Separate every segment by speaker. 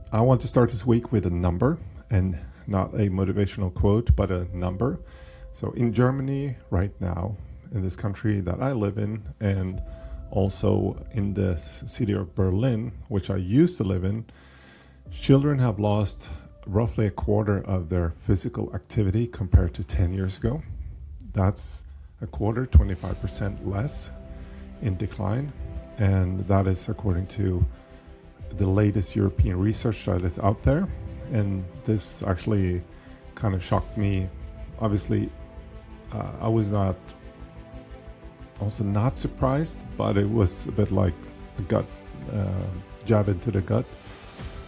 Speaker 1: I want to start this week with a number and not a motivational quote, but a number. So in Germany right now, in this country that I live in, and also in the city of Berlin, which I used to live in, children have lost roughly a quarter of their physical activity compared to 10 years ago. That's a quarter, 25% less in decline. And that is according to the latest European research that is out there. And this actually kind of shocked me. Obviously, I was not surprised, but it was a bit like a gut jab into the gut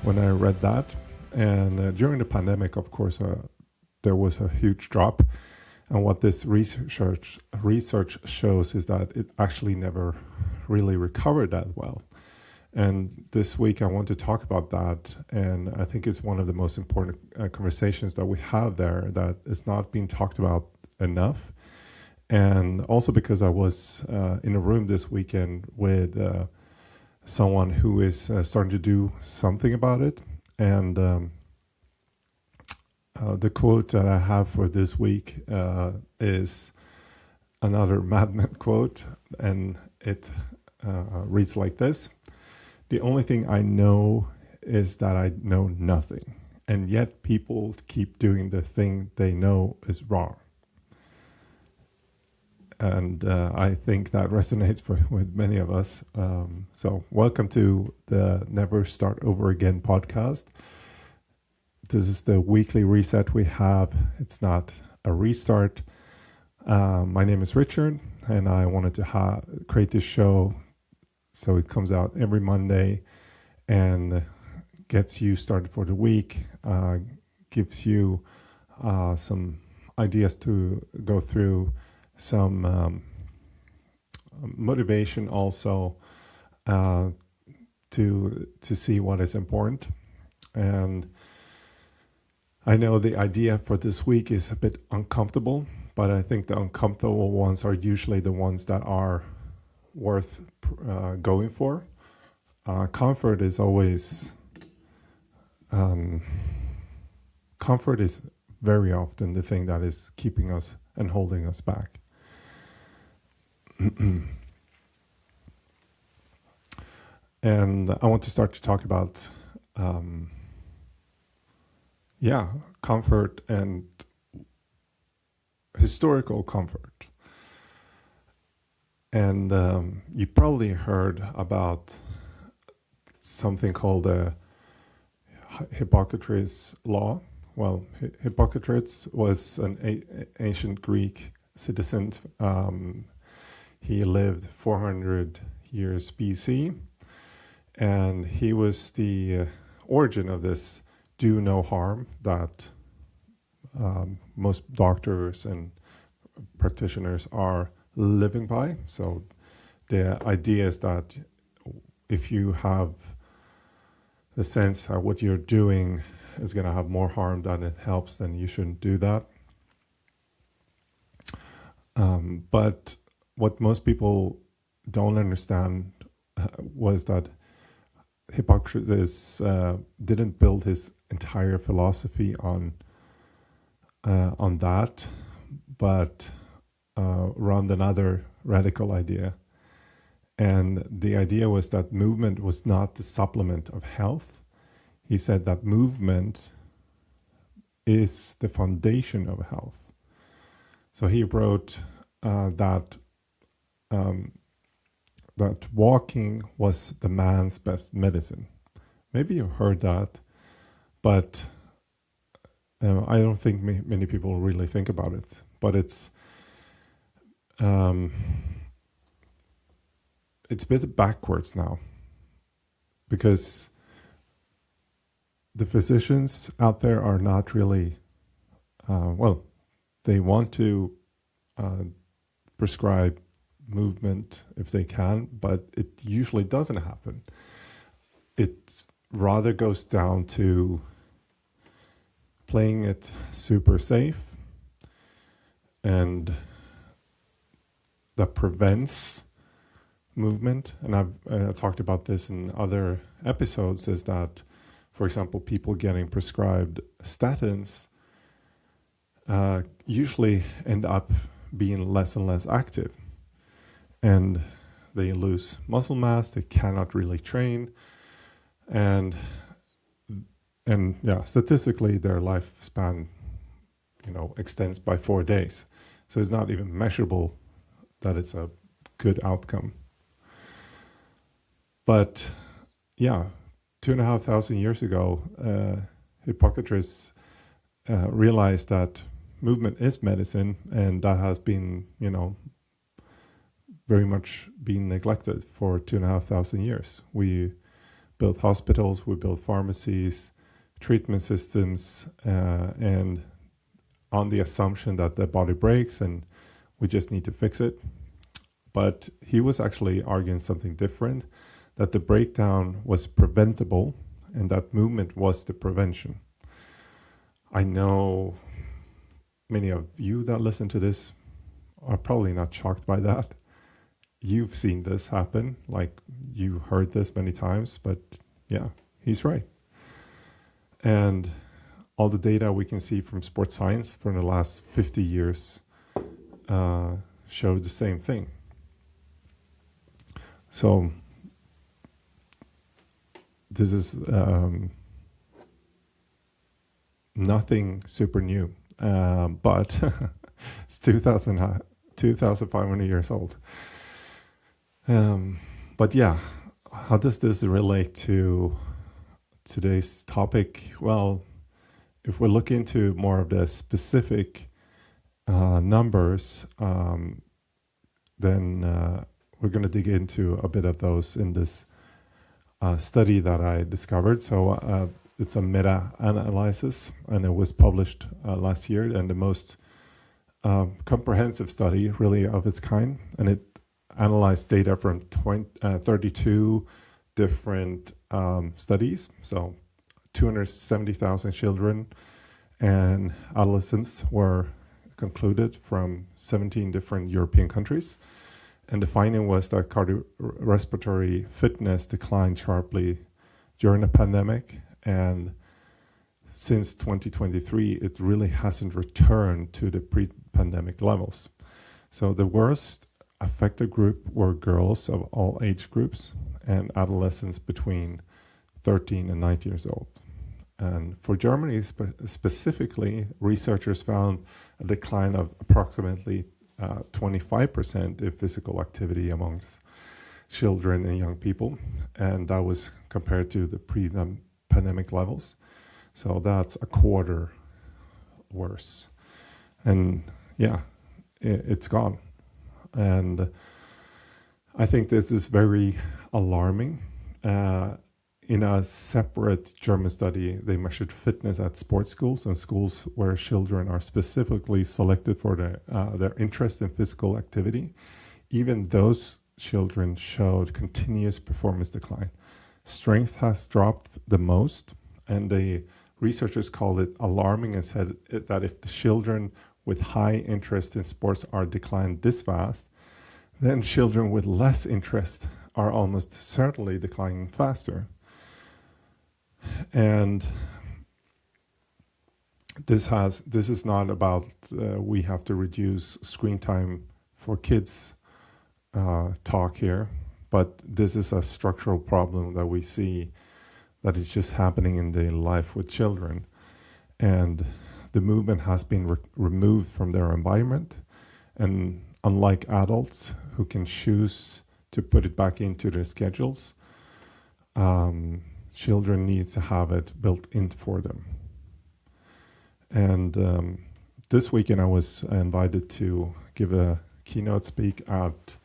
Speaker 1: when I read that. And during the pandemic, of course, there was a huge drop. And what this research shows is that it actually never really recovered that well. And this week I want to talk about that, and I think it's one of the most important conversations that we have there that is not being talked about enough. And also because I was in a room this weekend with someone who is starting to do something about it. And the quote that I have for this week is another Mad Men quote, and it reads like this. The only thing I know is that I know nothing, and yet people keep doing the thing they know is wrong. And I think that resonates with many of us. So welcome to the Never Start Over Again podcast. This is the weekly reset we have. It's not a restart. My name is Rickard, and I wanted to create this show so it comes out every Monday and gets you started for the week, gives you some ideas to go through, some motivation also to see what is important. And I know the idea for this week is a bit uncomfortable, but I think the uncomfortable ones are usually the ones that are worth going for. Comfort is always comfort is very often the thing that is keeping us and holding us back. And I want to start to talk about comfort and historical comfort. And you probably heard about something called the Hippocrates law. Well, Hippocrates was an ancient Greek citizen. He lived 400 years BC, and he was the origin of this do no harm that most doctors and practitioners are living by. So the idea is that if you have the sense that what you're doing is going to have more harm than it helps, then you shouldn't do that. But what most people don't understand was that Hippocrates didn't build his entire philosophy on that, but around another radical idea. And the idea was that movement was not the supplement of health. He said that movement is the foundation of health. So he wrote that walking was the man's best medicine. Maybe you've heard that, but I don't think many people really think about it. But it's a bit backwards now, because the physicians out there are not really, they want to prescribe movement if they can, but it usually doesn't happen. It rather goes down to playing it super safe, and that prevents movement. And I've talked about this in other episodes, is that for example, people getting prescribed statins usually end up being less and less active, and they lose muscle mass, they cannot really train, and yeah, statistically their lifespan, extends by 4 days. So it's not even measurable that it's a good outcome. But yeah, 2,500 years ago, Hippocrates realized that movement is medicine, and that has been, very much been neglected for 2,500 years. We built hospitals, we built pharmacies, treatment systems, and on the assumption that the body breaks and we just need to fix it. But he was actually arguing something different, that the breakdown was preventable and that movement was the prevention. I know many of you that listen to this are probably not shocked by that. You've seen this happen, like you heard this many times, but yeah, he's right. And all the data we can see from sports science from the last 50 years show the same thing. So this is nothing super new, but it's 2,500 years old. But yeah, how does this relate to today's topic? Well, if we look into more of the specific numbers, then we're going to dig into a bit of those in this study that I discovered. So it's a meta-analysis, and it was published last year, and the most comprehensive study really of its kind, and it analyzed data from 32 different studies, so 270,000 children and adolescents were concluded from 17 different European countries. And the finding was that cardiorespiratory fitness declined sharply during the pandemic, and since 2023 it really hasn't returned to the pre-pandemic levels. So the worst affected group were girls of all age groups and adolescents between 13 and 19 years old. And for Germany specifically, researchers found a decline of approximately 25% in physical activity amongst children and young people, and that was compared to the pre-pandemic levels. So that's a quarter worse. And yeah, it's gone. And I think this is very alarming. In a separate German study, they measured fitness at sports schools and schools where children are specifically selected for their interest in physical activity. Even those children showed continuous performance decline. Strength has dropped the most, and the researchers called it alarming and said that if the children with high interest in sports are declined this fast, then children with less interest are almost certainly declining faster. And this is not about we have to reduce screen time for kids talk here, but this is a structural problem that we see that is just happening in daily life with children. And the movement has been removed from their environment, and unlike adults who can choose to put it back into their schedules, children need to have it built in for them. And this weekend I was invited to give a keynote speak at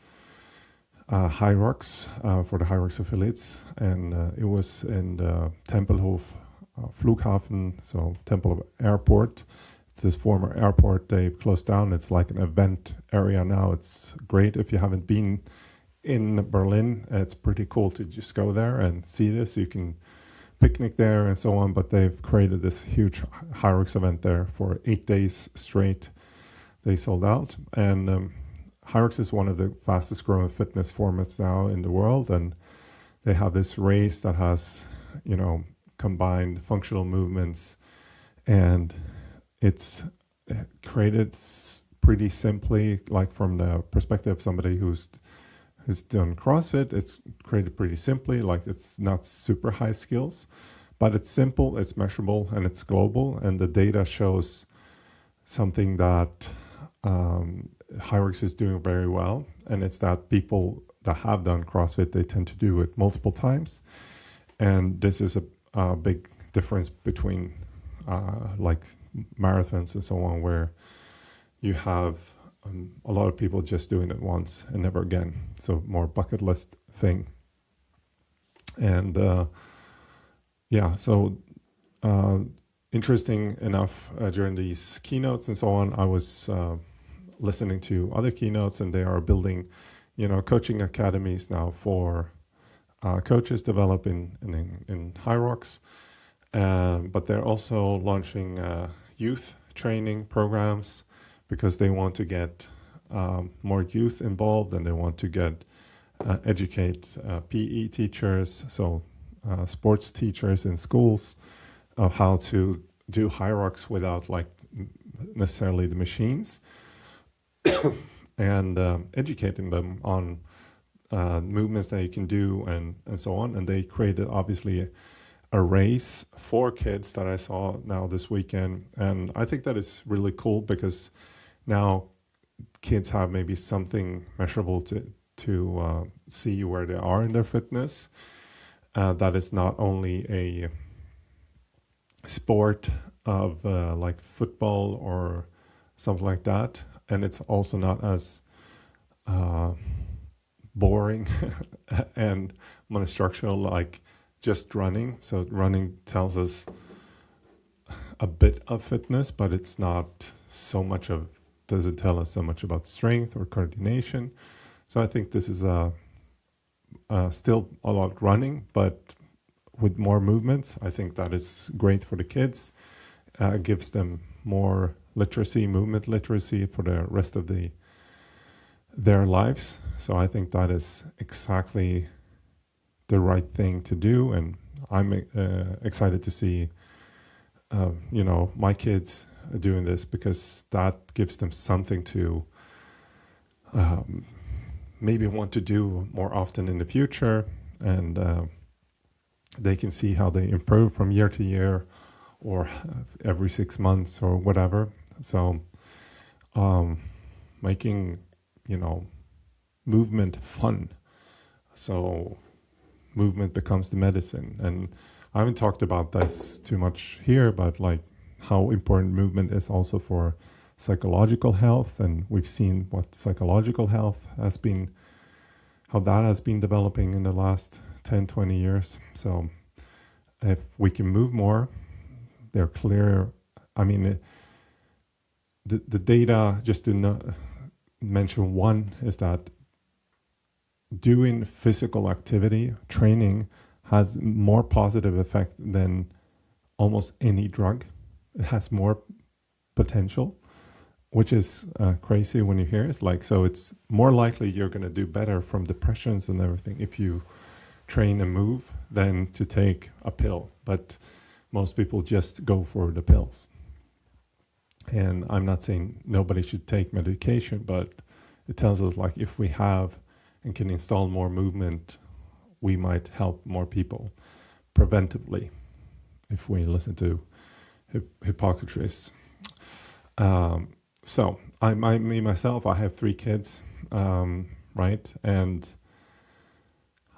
Speaker 1: Hyrox for the Hyrox affiliates, and it was in the Tempelhof Flughafen, so Temple Airport. It's this former airport they closed down. It's like an event area now. It's great if you haven't been in Berlin. It's pretty cool to just go there and see this. You can picnic there and so on, but they've created this huge Hyrox event there for 8 days straight. They sold out, and Hyrox is one of the fastest growing fitness formats now in the world, and they have this race that has, combined functional movements, and it's created pretty simply, like from the perspective of somebody who's done CrossFit. It's created pretty simply, like it's not super high skills, but it's simple, it's measurable, and it's global, and the data shows something that Hyrix is doing very well, and it's that people that have done CrossFit, they tend to do it multiple times, and this is a big difference between like marathons and so on, where you have a lot of people just doing it once and never again, so more bucket list thing. And yeah, so interesting enough, during these keynotes and so on, I was listening to other keynotes, and they are building, coaching academies now for coaches develop in Hyrox, but they're also launching youth training programs, because they want to get more youth involved, and they want to educate PE teachers, so sports teachers in schools, of how to do Hyrox without like necessarily the machines, and educating them on movements that you can do, and so on. And they created obviously a race for kids that I saw now this weekend, and I think that is really cool, because now kids have maybe something measurable to see where they are in their fitness. That is not only a sport of like football or something like that, and it's also not as boring and monostructural like just running. So running tells us a bit of fitness, but it's not so much of, doesn't tell us so much about strength or coordination. So I think this is still a lot running, but with more movements. I think that is great for the kids. Gives them more literacy, movement literacy, for the rest of their lives. So I think that is exactly the right thing to do, and I'm excited to see my kids doing this, because that gives them something to maybe want to do more often in the future, and they can see how they improve from year to year, or every 6 months or whatever. So making movement fun, so movement becomes the medicine. And I haven't talked about this too much here, but like how important movement is also for psychological health, and we've seen what psychological health has been, how that has been developing in the last 10-20 years. So if we can move more, they're clear. I mean, the data, just to mention one, is that doing physical activity, training, has more positive effect than almost any drug. It has more potential, which is crazy when you hear it. Like, so it's more likely you're going to do better from depressions and everything if you train and move than to take a pill. But most people just go for the pills. And I'm not saying nobody should take medication, but it tells us, like, if we have and can install more movement, we might help more people preventively if we listen to Hippocrates. So me myself, I have 3 kids, right? And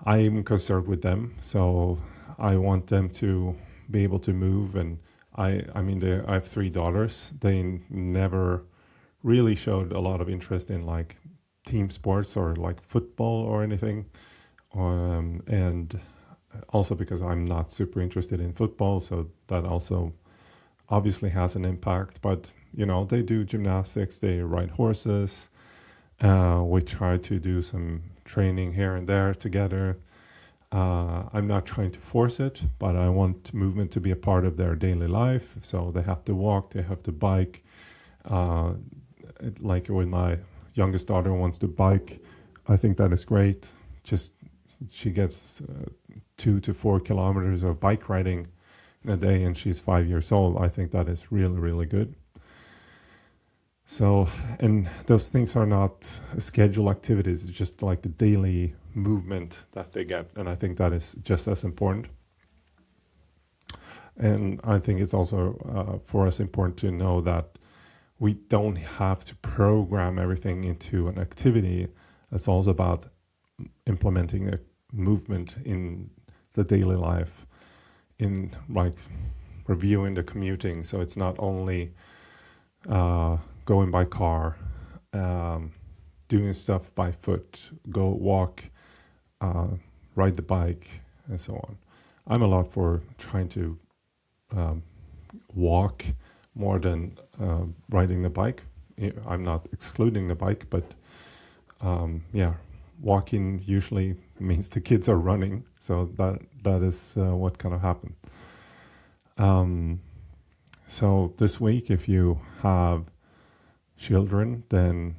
Speaker 1: I'm concerned with them. So I want them to be able to move. And I have 3 daughters. They never really showed a lot of interest in like team sports or like football or anything. And also because I'm not super interested in football, so that also obviously has an impact. But they do gymnastics, they ride horses, we try to do some training here and there together. I'm not trying to force it, but I want movement to be a part of their daily life. So they have to walk, they have to bike. Like when my youngest daughter wants to bike, I think that is great. Just she gets 2 to 4 kilometers of bike riding a day and she's 5 years old, I think that is really, really good. So, and those things are not scheduled activities, it's just like the daily movement that they get. And I think that is just as important. And I think it's also for us important to know that we don't have to program everything into an activity. It's also about implementing a movement in the daily life, in like reviewing the commuting. So it's not only going by car, doing stuff by foot, go walk, ride the bike, and so on. I'm a lot for trying to walk more than riding the bike. I'm not excluding the bike, but yeah, walking usually means the kids are running, so that is what kind of happened. So this week, if you have children, then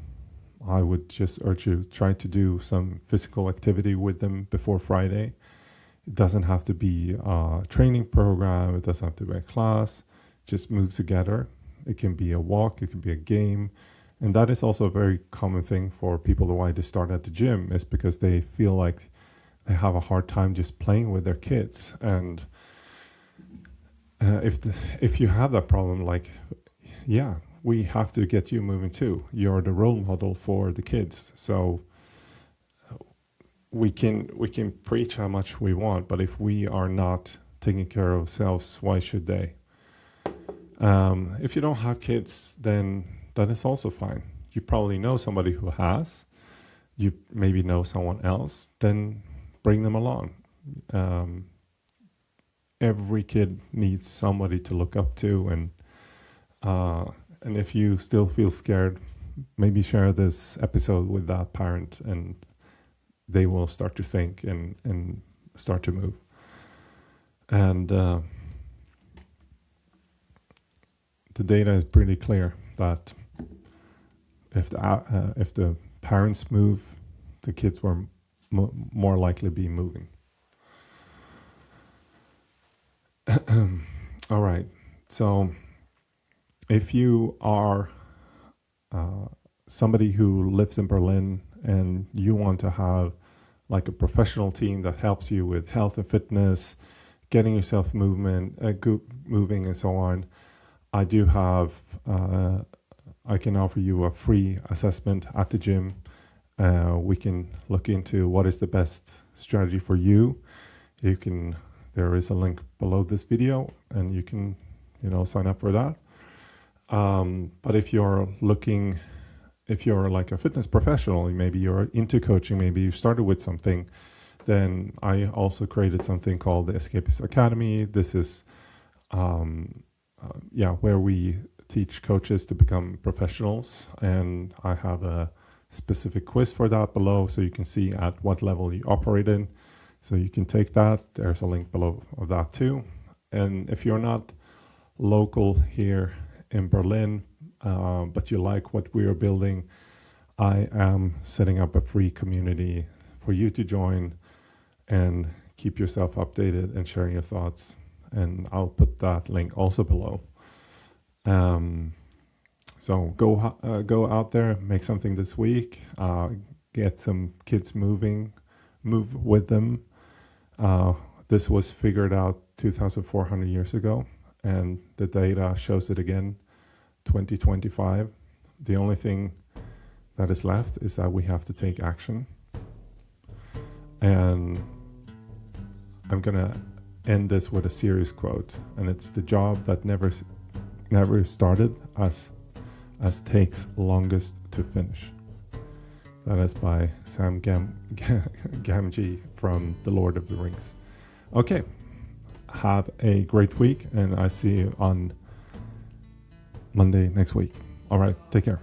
Speaker 1: I would just urge you try to do some physical activity with them before Friday. It doesn't have to be a training program. It doesn't have to be a class. Just move together. It can be a walk. It can be a game. And that is also a very common thing for people who want to start at the gym, is because they feel like they have a hard time just playing with their kids. And if you have that problem, like, yeah, we have to get you moving too. You're the role model for the kids. So we can preach how much we want, but if we are not taking care of ourselves, why should they? If you don't have kids, then that is also fine. You probably know somebody who has. You maybe know someone else. Then bring them along. Every kid needs somebody to look up to, and if you still feel scared, maybe share this episode with that parent, and they will start to think and start to move. And the data is pretty clear that if the parents move, the kids will more likely be moving. All right. So if you are somebody who lives in Berlin and you want to have like a professional team that helps you with health and fitness, getting yourself moving and so on, I do have, I can offer you a free assessment at the gym. We can look into what is the best strategy for you. There is a link below this video, and you can, sign up for that. But if you're like a fitness professional, maybe you're into coaching, maybe you started with something, then I also created something called the Escapist Academy. This is, where we teach coaches to become professionals, and I have a specific quiz for that below, so you can see at what level you operate in. So you can take that. There's a link below of that too. And if you're not local here in Berlin, but you like what we are building, I am setting up a free community for you to join and keep yourself updated and sharing your thoughts. And I'll put that link also below. So go out there, make something this week, get some kids moving, move with them. This was figured out 2,400 years ago, and the data shows it again, 2025. The only thing that is left is that we have to take action. And I'm gonna end this with a serious quote, and it's: the job that never started as takes longest to finish. That is by Sam Gamgee from The Lord of the Rings. Okay, have a great week, and I see you on Monday next week. All right, take care.